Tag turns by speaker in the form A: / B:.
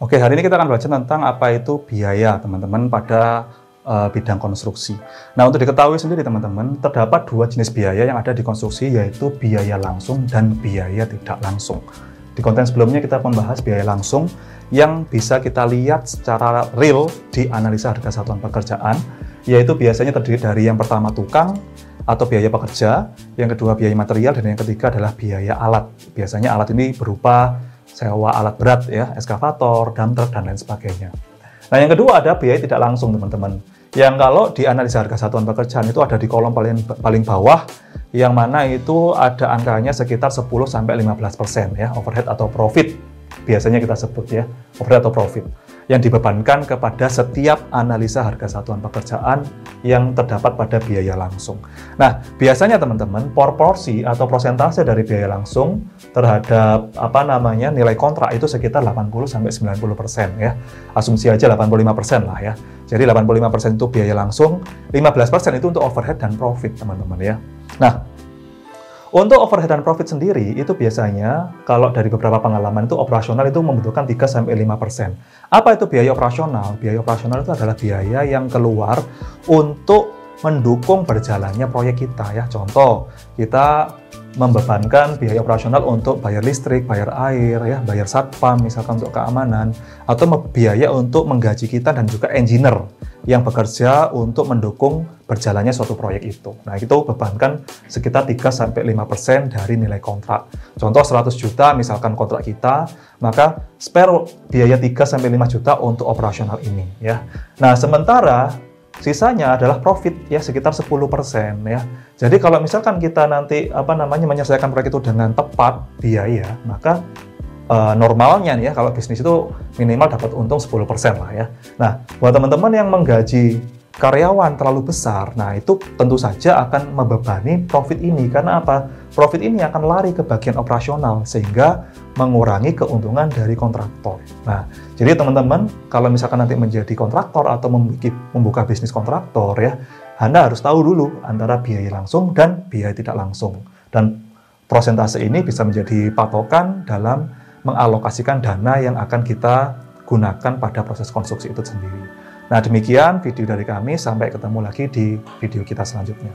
A: Oke, hari ini kita akan belajar tentang apa itu biaya, teman-teman, pada bidang konstruksi. Nah, untuk diketahui sendiri, teman-teman, terdapat dua jenis biaya yang ada di konstruksi, yaitu biaya langsung dan biaya tidak langsung. Di konten sebelumnya kita membahas biaya langsung yang bisa kita lihat secara real di analisa harga satuan pekerjaan, yaitu biasanya terdiri dari yang pertama tukang atau biaya pekerja, yang kedua biaya material, dan yang ketiga adalah biaya alat. Biasanya alat ini berupa sewa alat berat ya, eskavator, dump truck, dan lain sebagainya. Nah, yang kedua ada biaya tidak langsung, teman-teman. Yang kalau di analisa harga satuan pekerjaan itu ada di kolom paling bawah, yang mana itu ada angkanya sekitar 10-15% ya, overhead atau profit. Biasanya kita sebut ya, overhead atau profit, yang dibebankan kepada setiap analisa harga satuan pekerjaan yang terdapat pada biaya langsung. Nah, biasanya teman-teman, proporsi atau persentase dari biaya langsung terhadap nilai kontrak itu sekitar 80-90% ya. Asumsi aja 85% lah ya. Jadi 85% itu biaya langsung, 15% itu untuk overhead dan profit, teman-teman ya. Nah, untuk overhead dan profit sendiri, itu biasanya kalau dari beberapa pengalaman itu operasional itu membutuhkan 3-5%. Apa itu biaya operasional? Biaya operasional itu adalah biaya yang keluar untuk mendukung berjalannya proyek kita ya. Contoh, kita membebankan biaya operasional untuk bayar listrik, bayar air, ya, bayar satpam misalkan untuk keamanan, atau biaya untuk menggaji kita dan juga engineer yang bekerja untuk mendukung berjalannya suatu proyek itu. Nah, itu bebankan sekitar 3-5% dari nilai kontrak. Contoh 100 juta misalkan kontrak kita, maka spare biaya 3-5 juta untuk operasional ini ya. Nah, sementara sisanya adalah profit ya, sekitar 10% ya. Jadi kalau misalkan kita nanti menyelesaikan proyek itu dengan tepat biaya, maka normalnya nih ya, kalau bisnis itu minimal dapat untung 10% lah ya. Nah, buat teman-teman yang menggaji karyawan terlalu besar, nah itu tentu saja akan membebani profit ini. Karena apa? Profit ini akan lari ke bagian operasional sehingga mengurangi keuntungan dari kontraktor. Nah, jadi teman-teman kalau misalkan nanti menjadi kontraktor atau membuka bisnis kontraktor ya, Anda harus tahu dulu antara biaya langsung dan biaya tidak langsung. Dan prosentase ini bisa menjadi patokan dalam mengalokasikan dana yang akan kita gunakan pada proses konstruksi itu sendiri. Nah, demikian video dari kami. Sampai ketemu lagi di video kita selanjutnya.